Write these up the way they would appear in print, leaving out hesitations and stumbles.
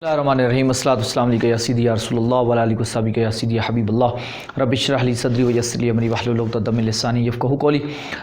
Bismillahirrahmanirrahim. Assalamu alaikum ya Sidi ya Rasulullah wa ala alihi wa sahbihi ya Sidi ya Habibullah. Rabbi shrah li sadri wa yassir li amri wahlul 'uqdatan min lisani yafqahu qawli.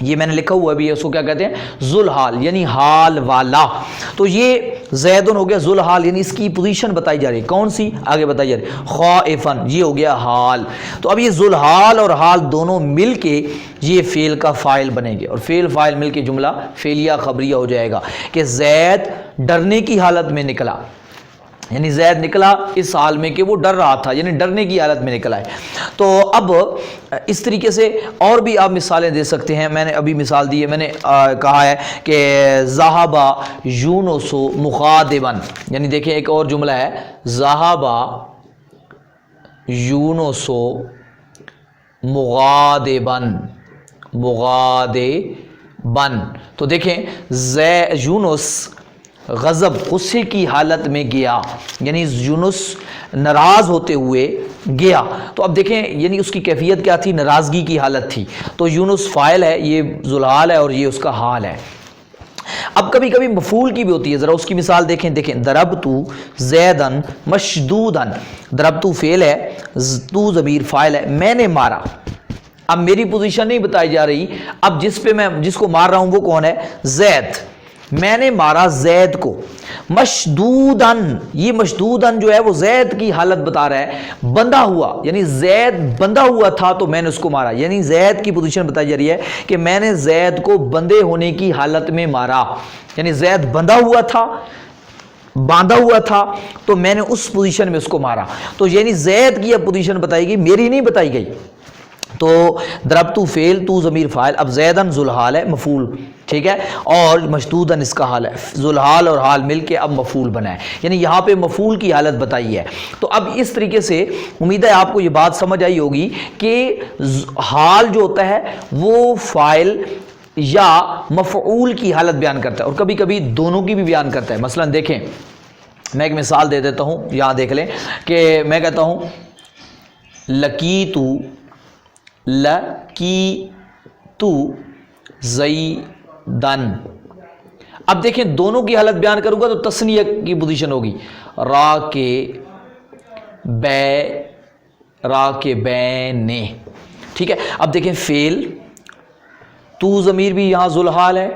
یہ میں نے لکھا ہوا بھی ہے، اس کو کیا کہتے ہیں؟ ذوالحال، یعنی حال والا۔ تو یہ زیدن ہو گیا ذوالحال، یعنی اس کی پوزیشن بتائی جا رہی ہے، کون سی؟ آگے بتائی جا رہی ہے، خائفن، یہ ہو گیا حال۔ تو اب یہ ذوالحال اور حال دونوں مل کے یہ فعل کا فاعل بنے گے، اور فعل فاعل مل کے جملہ فعلیہ خبریہ ہو جائے گا کہ زید ڈرنے کی حالت میں نکلا، یعنی زید نکلا اس حال میں کہ وہ ڈر رہا تھا، یعنی ڈرنے کی حالت میں نکلا ہے۔ تو اب اس طریقے سے اور بھی آپ مثالیں دے سکتے ہیں، میں نے ابھی مثال دی ہے، میں نے کہا ہے کہ ذہب یونس مخاطبا، یعنی دیکھیں ایک اور جملہ ہے، ذہب یونس مغاضبا، مغاضبا، تو دیکھیں یونس غضب، غصے کی حالت میں گیا، یعنی یونس ناراض ہوتے ہوئے گیا۔ تو اب دیکھیں یعنی اس کی کیفیت کیا تھی؟ ناراضگی کی حالت تھی۔ تو یونس فاعل ہے، یہ ذوالحال ہے، اور یہ اس کا حال ہے۔ اب کبھی کبھی مفعول کی بھی ہوتی ہے، ذرا اس کی مثال دیکھیں۔ ضربت زیدن مشدودن، ضربت فعل ہے، تو ضمیر فاعل ہے، میں نے مارا۔ اب میری پوزیشن نہیں بتائی جا رہی، اب جس کو مار رہا ہوں وہ کون ہے؟ زید، میں نے مارا زید کو۔ مشدودن، یہ مشدودن جو ہے وہ زید کی حالت بتا رہا ہے، بندھا ہوا، یعنی زید بندھا ہوا تھا تو میں نے اس کو مارا، یعنی زید کی پوزیشن بتائی جا رہی ہے کہ میں نے زید کو بندھے ہونے کی حالت میں مارا، یعنی زید بندھا ہوا تھا، باندھا ہوا تھا، تو میں نے اس پوزیشن میں اس کو مارا۔ تو یعنی زید کی اب پوزیشن بتائی گئی، میری نہیں بتائی گئی۔ تو ضربت فعل، تو ضمیر فاعل، اب زیدن ذوالحال ہے، مفعول، ٹھیک ہے، اور مشدودن اس کا حال ہے، ذوالحال اور حال مل کے اب مفعول بنا ہے، یعنی یہاں پہ مفعول کی حالت بتائی ہے۔ تو اب اس طریقے سے امید ہے آپ کو یہ بات سمجھ آئی ہوگی کہ حال جو ہوتا ہے وہ فاعل یا مفعول کی حالت بیان کرتا ہے، اور کبھی کبھی دونوں کی بھی بیان کرتا ہے۔ مثلا دیکھیں، میں ایک مثال دے دیتا ہوں، یہاں دیکھ لیں کہ میں کہتا ہوں لقیتو زیدن، اب دیکھیں دونوں کی حالت بیان کروں گا تو تثنیہ کی پوزیشن ہوگی، راکبین، ٹھیک ہے۔ اب دیکھیں فعل، تو ضمیر بھی یہاں ذوالحال ہے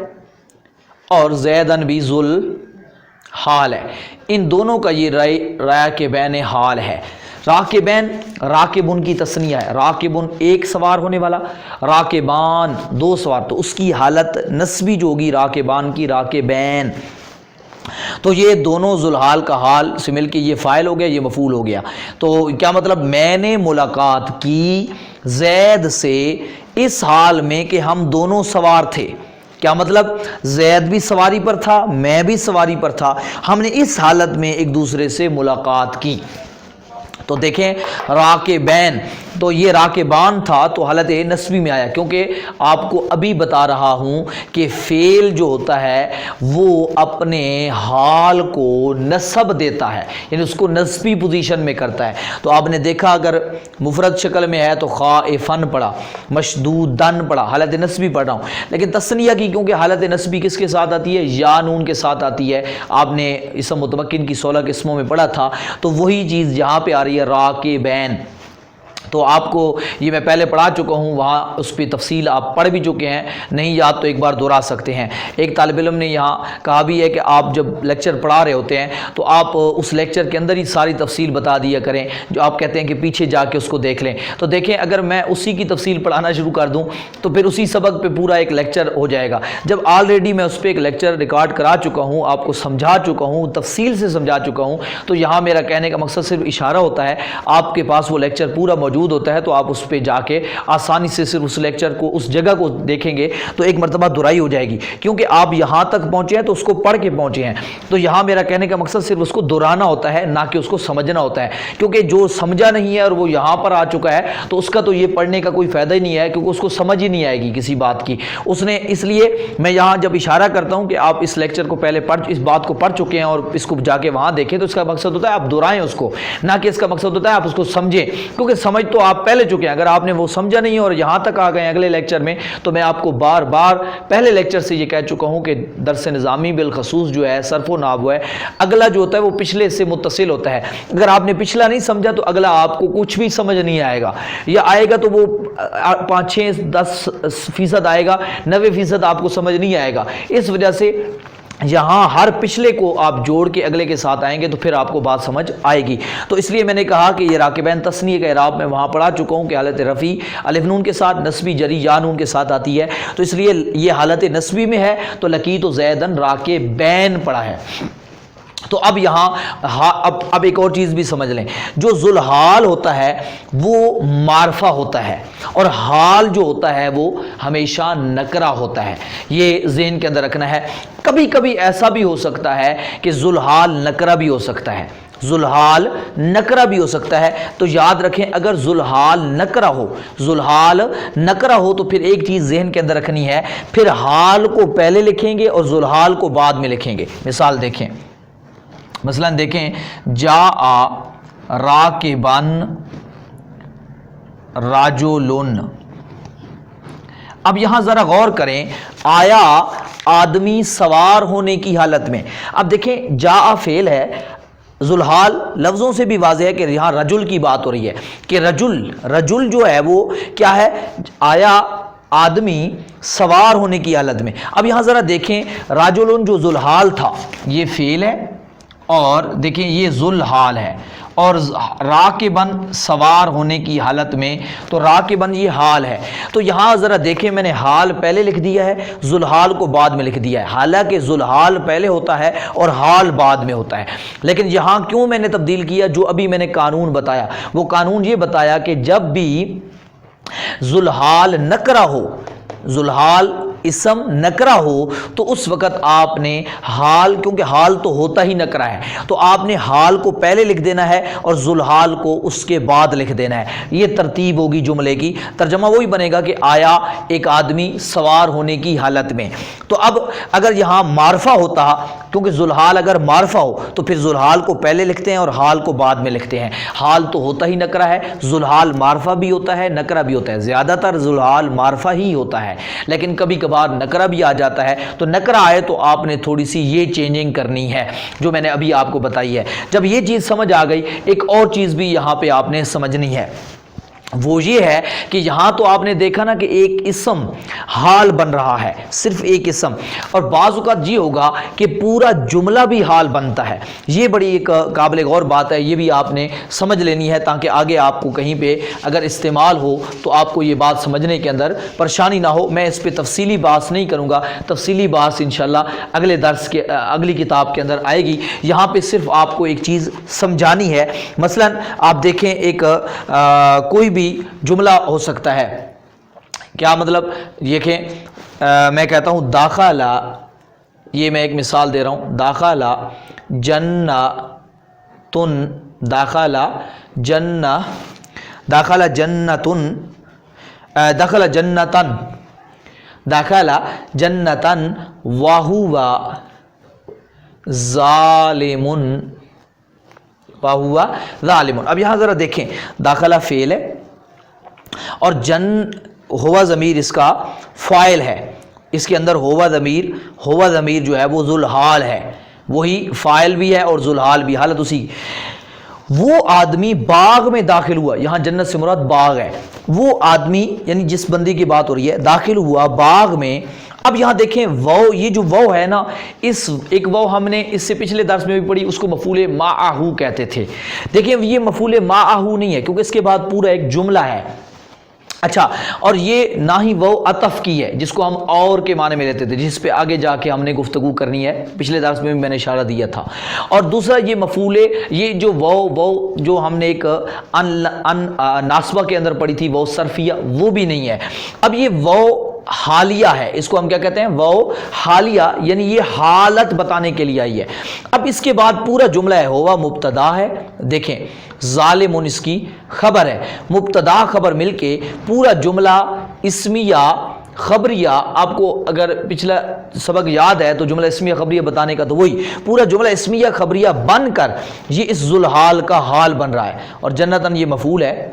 اور زیدن بھی ذوالحال ہے، ان دونوں کا یہ راکبین حال ہے۔ راکبین، راکبن کی تثنیہ ہے، راکبن ایک سوار ہونے والا، راکبان دو سوار، تو اس کی حالت نسبی جو ہوگی راکبان کی، راکبین۔ تو یہ دونوں ذوالحال کا حال سے مل کے یہ فاعل ہو گیا، یہ مفعول ہو گیا۔ تو کیا مطلب؟ میں نے ملاقات کی زید سے اس حال میں کہ ہم دونوں سوار تھے۔ کیا مطلب؟ زید بھی سواری پر تھا، میں بھی سواری پر تھا، ہم نے اس حالت میں ایک دوسرے سے ملاقات کی۔ تو دیکھیں راکبین، تو یہ راکبان تھا تو حالت نسبی میں آیا، کیونکہ آپ کو ابھی بتا رہا ہوں کہ فعل جو ہوتا ہے وہ اپنے حال کو نسب دیتا ہے، یعنی اس کو نسبی پوزیشن میں کرتا ہے۔ تو آپ نے دیکھا اگر مفرد شکل میں ہے تو خائفن پڑھا، مشدودن پڑھا، حالت نسبی پڑھ رہا ہوں، لیکن تثنیہ کی کیونکہ حالت نسبی کس کے ساتھ آتی ہے؟ یا نون کے ساتھ آتی ہے۔ آپ نے اسم متمکن کی 16 قسموں میں پڑھا تھا، تو وہی چیز یہاں پہ آ رہی ہے راکبین۔ تو آپ کو یہ میں پہلے پڑھا چکا ہوں، وہاں اس پہ تفصیل آپ پڑھ بھی چکے ہیں، نہیں یاد تو ایک بار دہرا سکتے ہیں۔ ایک طالب علم نے یہاں کہا بھی ہے کہ آپ جب لیکچر پڑھا رہے ہوتے ہیں تو آپ اس لیکچر کے اندر ہی ساری تفصیل بتا دیا کریں، جو آپ کہتے ہیں کہ پیچھے جا کے اس کو دیکھ لیں۔ تو دیکھیں اگر میں اسی کی تفصیل پڑھانا شروع کر دوں تو پھر اسی سبق پہ پورا ایک لیکچر ہو جائے گا، جب آلریڈی میں اس پہ ایک لیکچر ریکارڈ کرا چکا ہوں، آپ کو سمجھا چکا ہوں، تفصیل سے سمجھا چکا ہوں۔ تو یہاں میرا کہنے کا مقصد صرف اشارہ ہوتا ہے، آپ کے پاس وہ لیکچر پورا موجود ہوتا ہے تو آپ اس پہ جا کے آسانی سے صرف اس لیکچر کو، اس جگہ کو دیکھیں گے تو ایک مرتبہ دہرائی ہو جائے گی، کیونکہ آپ یہاں تک پہنچے ہیں تو اس کو پڑھ کے پہنچے ہیں۔ تو یہاں میرا کہنے کا مقصد صرف اس کو دہرانا ہوتا ہے، نہ کہ اس کو سمجھنا ہوتا ہے، کیونکہ جو سمجھا نہیں ہے اور وہ یہاں پر آ چکا ہے تو اس کا تو یہ پڑھنے کا کوئی فائدہ ہی نہیں ہے، کیونکہ اس کو سمجھ ہی نہیں آئے گی کسی بات کی اس نے۔ اس لیے میں یہاں جب اشارہ کرتا ہوں کہ آپ اس لیکچر کو پہلے اس بات کو پڑھ چکے ہیں اور اس کو جا کے وہاں دیکھیں، تو اس کا مقصد ہوتا ہے آپ دہرائیں اس کو، نہ کہ اس کا مقصد ہوتا ہے آپ اس کو سمجھیں، کیونکہ سمجھ تو آپ پہلے چکے ہیں، اگر آپ نے وہ سمجھا نہیں اور یہاں تک آ گئے اگلے لیکچر میں، تو میں آپ کو بار بار پہلے لیکچر سے یہ کہہ چکا ہوں کہ درس نظامی بالخصوص جو ہے صرف و نحو ہے، اگلا جو ہوتا ہے وہ پچھلے سے متصل ہوتا ہے. اگر آپ نے پچھلا نہیں سمجھا تو اگلا آپ کو کچھ بھی سمجھ نہیں آئے گا، یا آئے گا تو وہ 5-6-10% آئے گا، 90% آپ کو سمجھ نہیں آئے گا. اس وجہ سے یہاں ہر پچھلے کو آپ جوڑ کے اگلے کے ساتھ آئیں گے تو پھر آپ کو بات سمجھ آئے گی. تو اس لیے میں نے کہا کہ یہ راکبین تثنیہ کا اعراب میں وہاں پڑھا چکا ہوں کہ حالت رفع الف نون کے ساتھ، نصبی جری یا نون کے ساتھ آتی ہے، تو اس لیے یہ حالت نصبی میں ہے تو لقیت زیدن راکبین پڑھا ہے. تو اب یہاں اب ایک اور چیز بھی سمجھ لیں، جو ذوالحال ہوتا ہے وہ معرفہ ہوتا ہے، اور حال جو ہوتا ہے وہ ہمیشہ نکرہ ہوتا ہے. یہ ذہن کے اندر رکھنا ہے. کبھی کبھی ایسا بھی ہو سکتا ہے کہ ذوالحال نکرہ بھی ہو سکتا ہے، ذوالحال نکرہ بھی ہو سکتا ہے. تو یاد رکھیں اگر ذوالحال نکرہ ہو، ذوالحال نکرہ ہو تو پھر ایک چیز ذہن کے اندر رکھنی ہے، پھر حال کو پہلے لکھیں گے اور ذوالحال کو بعد میں لکھیں گے. مثال دیکھیں، مثلا دیکھیں جاء راکبن رجل. اب یہاں ذرا غور کریں، آیا آدمی سوار ہونے کی حالت میں. اب دیکھیں جاء فعل ہے، ذوالحال لفظوں سے بھی واضح ہے کہ یہاں رجل کی بات ہو رہی ہے، کہ رجل جو ہے وہ کیا ہے، آیا آدمی سوار ہونے کی حالت میں. اب یہاں ذرا دیکھیں رجل جو ذوالحال تھا یہ فعل ہے، اور دیکھیں یہ ذوالحال ہے، اور راکبن سوار ہونے کی حالت میں، تو راکبن یہ حال ہے. تو یہاں ذرا دیکھیں میں نے حال پہلے لکھ دیا ہے، ذوالحال کو بعد میں لکھ دیا ہے، حالانکہ ذوالحال پہلے ہوتا ہے اور حال بعد میں ہوتا ہے. لیکن یہاں کیوں میں نے تبدیل کیا؟ جو ابھی میں نے قانون بتایا، وہ قانون یہ بتایا کہ جب بھی ذوالحال نکرہ ہو، ذوالحال اسم نکرہ ہو، تو اس وقت آپ نے حال، کیونکہ حال تو ہوتا ہی نکرہ ہے، تو آپ نے حال کو پہلے لکھ دینا ہے اور ذوالحال کو اس کے بعد لکھ دینا ہے. یہ ترتیب ہوگی جملے کی. ترجمہ وہی بنے گا کہ آیا ایک آدمی سوار ہونے کی حالت میں. تو اب اگر یہاں معرفہ ہوتا، کیونکہ ذوالحال اگر معرفہ ہو تو پھر ذوالحال کو پہلے لکھتے ہیں اور حال کو بعد میں لکھتے ہیں. حال تو ہوتا ہی نکرہ ہے، ذوالحال معرفہ بھی ہوتا ہے، نکرہ بھی ہوتا ہے. زیادہ تر ذوالحال معرفہ ہی ہوتا ہے، لیکن کبھی کبھار نکرہ بھی آ جاتا ہے. تو نکرہ آئے تو آپ نے تھوڑی سی یہ چینجنگ کرنی ہے جو میں نے ابھی آپ کو بتائی ہے. جب یہ چیز سمجھ آ گئی، ایک اور چیز بھی یہاں پہ آپ نے سمجھنی ہے، وہ یہ ہے کہ یہاں تو آپ نے دیکھا نا کہ ایک اسم حال بن رہا ہے، صرف ایک اسم، اور بعض اوقات یہ ہوگا کہ پورا جملہ بھی حال بنتا ہے. یہ بڑی ایک قابل غور بات ہے، یہ بھی آپ نے سمجھ لینی ہے تاکہ آگے آپ کو کہیں پہ اگر استعمال ہو تو آپ کو یہ بات سمجھنے کے اندر پریشانی نہ ہو. میں اس پہ تفصیلی بات نہیں کروں گا، تفصیلی بات انشاءاللہ اگلے درس کے اگلی کتاب کے اندر آئے گی. یہاں پہ صرف آپ کو ایک چیز سمجھانی ہے. مثلا آپ دیکھیں ایک کوئی بھی جملہ ہو سکتا ہے، کیا مطلب، دیکھیں میں کہتا ہوں داخلہ، یہ میں ایک مثال دے رہا ہوں، داخلہ جنتن، داخلہ جنہ، داخلہ جنتن، داخلہ جنتن، داخلہ جنتن وہو ظالم، وہو ظالم. اب یہاں ذرا دیکھیں داخلہ فعل ہے اور جن ہوا ضمیر اس کا فاعل ہے، اس کے اندر ہوا ضمیر جو ہے وہ ذوالحال ہے، وہی فاعل بھی ہے اور ذوالحال بھی، حالت اسی. وہ آدمی باغ میں داخل ہوا، یہاں جنت سے مراد باغ ہے، وہ آدمی یعنی جس بندی کی بات ہو رہی ہے داخل ہوا باغ میں. اب یہاں دیکھیں وہ، یہ جو وہ ہے نا، اس ایک وہ ہم نے اس سے پچھلے درس میں بھی پڑھی، اس کو مفعول معہ کہتے تھے. دیکھیں یہ مفعول معہ نہیں ہے کیونکہ اس کے بعد پورا ایک جملہ ہے. اچھا، اور یہ نہ ہی وہ عطف کی ہے جس کو ہم اور کے معنی میں لیتے تھے، جس پہ آگے جا کے ہم نے گفتگو کرنی ہے، پچھلے درس میں بھی میں نے اشارہ دیا تھا. اور دوسرا یہ مفعول، یہ جو وہ جو ہم نے ایک ناسبہ کے اندر پڑھی تھی وہ صرفیہ، وہ بھی نہیں ہے. اب یہ وہ حالیہ ہے، اس کو ہم کیا کہتے ہیں، وہ حالیہ، یعنی یہ حالت بتانے کے لیے آئی ہے. اب اس کے بعد پورا جملہ ہے، ہوا مبتدا ہے، دیکھیں ظالم اس کی خبر ہے، مبتدا خبر مل کے پورا جملہ اسمیہ خبریہ. آپ کو اگر پچھلا سبق یاد ہے تو جملہ اسمیہ خبریہ بتانے کا، تو وہی پورا جملہ اسمیہ خبریہ بن کر یہ اس ذوالحال کا حال بن رہا ہے. اور جنتن یہ مفعول ہے،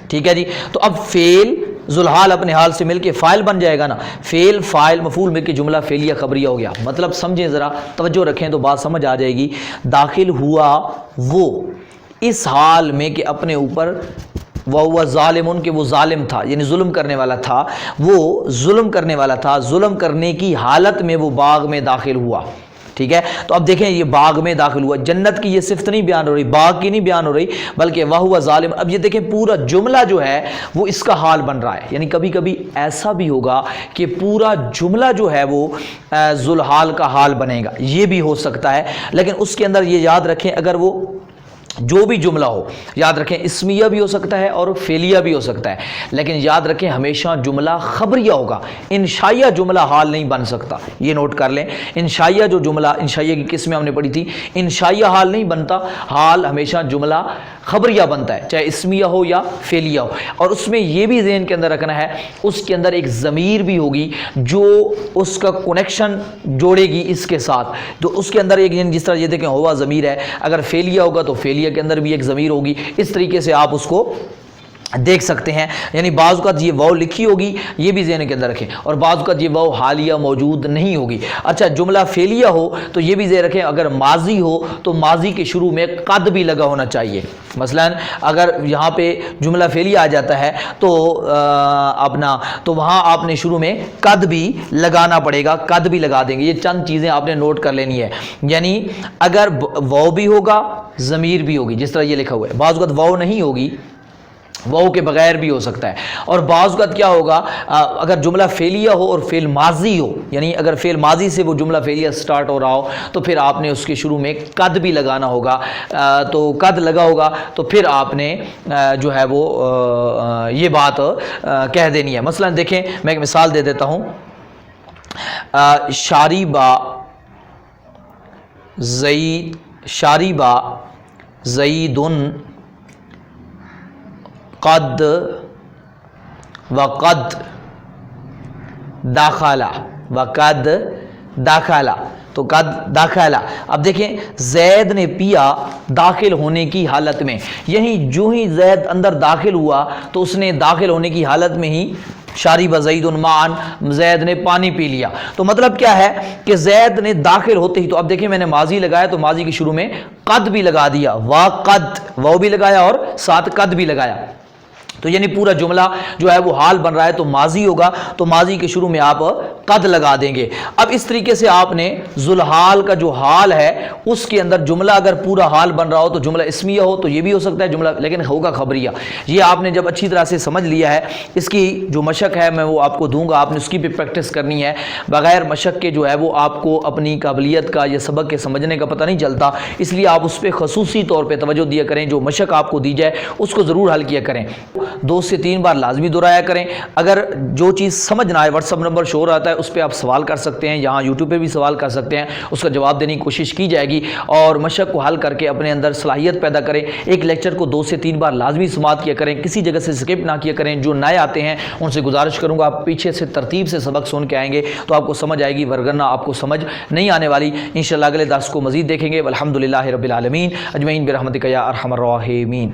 ٹھیک ہے جی. تو اب فعل ذوالحال اپنے حال سے مل کے فاعل بن جائے گا نا. فعل فاعل مفعول مل کے جملہ فعلیہ خبریہ ہو گیا. مطلب سمجھیں ذرا, توجہ رکھیں تو بات سمجھ آ جائے گی. داخل ہوا وہ اس حال میں کہ اپنے اوپر وہ ظالم کہ وہ ظالم تھا, یعنی ظلم کرنے والا تھا, وہ ظلم کرنے والا تھا, ظلم کرنے کی حالت میں وہ باغ میں داخل ہوا. ٹھیک ہے. تو اب دیکھیں یہ باغ میں داخل ہوا, جنت کی یہ صفت نہیں بیان ہو رہی, باغ کی نہیں بیان ہو رہی, بلکہ وہ ظالم. اب یہ دیکھیں پورا جملہ جو ہے وہ اس کا حال بن رہا ہے. یعنی کبھی کبھی ایسا بھی ہوگا کہ پورا جملہ جو ہے وہ ذوالحال کا حال بنے گا, یہ بھی ہو سکتا ہے. لیکن اس کے اندر یہ یاد رکھیں, اگر وہ جو بھی جملہ ہو, یاد رکھیں اسمیہ بھی ہو سکتا ہے اور فعلیہ بھی ہو سکتا ہے, لیکن یاد رکھیں ہمیشہ جملہ خبریہ ہوگا. انشائیہ جملہ حال نہیں بن سکتا, یہ نوٹ کر لیں. انشائیہ جو جملہ, انشائیہ کی قسمیں ہم نے پڑھی تھی, انشائیہ حال نہیں بنتا, حال ہمیشہ جملہ خبریہ بنتا ہے, چاہے اسمیہ ہو یا فعلیہ ہو. اور اس میں یہ بھی ذہن کے اندر رکھنا ہے, اس کے اندر ایک ضمیر بھی ہوگی جو اس کا کنیکشن جوڑے گی اس کے ساتھ. تو اس کے اندر ایک, جس طرح یہ دیکھیں ہوا ضمیر ہے, اگر فعلیہ ہوگا تو فعلیہ کے اندر بھی ایک ضمیر ہوگی. اس طریقے سے آپ اس کو دیکھ سکتے ہیں. یعنی بعض اوقات یہ واو لکھی ہوگی, یہ بھی ذہن کے اندر رکھیں, اور بعض اوقات یہ واو حالیہ موجود نہیں ہوگی. اچھا جملہ فعلیہ ہو تو یہ بھی ذہن رکھیں, اگر ماضی ہو تو ماضی کے شروع میں قد بھی لگا ہونا چاہیے. مثلا اگر یہاں پہ جملہ فعلیہ آ جاتا ہے تو تو وہاں آپ نے شروع میں قد بھی لگانا پڑے گا, قد بھی لگا دیں گے. یہ چند چیزیں آپ نے نوٹ کر لینی ہے. یعنی اگر واو بھی ہوگا ضمیر بھی ہوگی, جس طرح یہ لکھا ہوا ہے. بعض اوقات واو نہیں ہوگی, واو کے بغیر بھی ہو سکتا ہے. اور بعض اوقات کیا ہوگا, اگر جملہ فعلیہ ہو اور فعل ماضی ہو, یعنی اگر فعل ماضی سے وہ جملہ فعلیہ سٹارٹ ہو رہا ہو تو پھر آپ نے اس کے شروع میں قد بھی لگانا ہوگا. تو قد لگا ہوگا تو پھر آپ نے جو ہے وہ یہ بات کہہ دینی ہے. مثلا دیکھیں میں ایک مثال دے دیتا ہوں. شاریبا زیدن قد وقد داخلہ وقد داخلہ. تو قد داخلہ. اب دیکھیں زید نے پیا داخل ہونے کی حالت میں, یہی جو ہی زید اندر داخل ہوا تو اس نے داخل ہونے کی حالت میں ہی شارب زید معن, زید نے پانی پی لیا. تو مطلب کیا ہے کہ زید نے داخل ہوتے ہی, تو اب دیکھیں میں نے ماضی لگایا تو ماضی کے شروع میں قد بھی لگا دیا, وقد واو بھی لگایا اور ساتھ قد بھی لگایا. تو یعنی پورا جملہ جو ہے وہ حال بن رہا ہے تو ماضی ہوگا, تو ماضی کے شروع میں آپ قد لگا دیں گے. اب اس طریقے سے آپ نے ذوالحال کا جو حال ہے اس کے اندر جملہ اگر پورا حال بن رہا ہو تو جملہ اسمیہ ہو تو یہ بھی ہو سکتا ہے جملہ, لیکن ہوگا خبریہ. یہ آپ نے جب اچھی طرح سے سمجھ لیا ہے, اس کی جو مشق ہے میں وہ آپ کو دوں گا, آپ نے اس کی بھی پریکٹس کرنی ہے. بغیر مشق کے جو ہے وہ آپ کو اپنی قابلیت کا یا سبق کے سمجھنے کا پتہ نہیں چلتا, اس لیے آپ اس پہ خصوصی طور پہ توجہ دیا کریں. جو مشق آپ کو دی جائے اس کو ضرور حل کیا کریں. 2 سے 3 بار لازمی دہرایا کریں. اگر جو چیز سمجھ نہ آئے واٹس ایپ نمبر شو رہتا ہے اس پہ آپ سوال کر سکتے ہیں, یہاں یوٹیوب پہ بھی سوال کر سکتے ہیں, اس کا جواب دینے کی کوشش کی جائے گی. اور مشق کو حل کر کے اپنے اندر صلاحیت پیدا کریں. ایک لیکچر کو 2 سے 3 بار لازمی سماعت کیا کریں, کسی جگہ سے سکپ نہ کیا کریں. جو نئے آتے ہیں ان سے گزارش کروں گا آپ پیچھے سے ترتیب سے سبق سن کے آئیں گے تو آپ کو سمجھ آئے گی, ورگرنہ آپ کو سمجھ نہیں آنے والی. انشاءاللہ اگلے درس کو مزید دیکھیں گے. والحمدللہ رب العالمین اجمعین برحمتک یا ارحم الراحمین.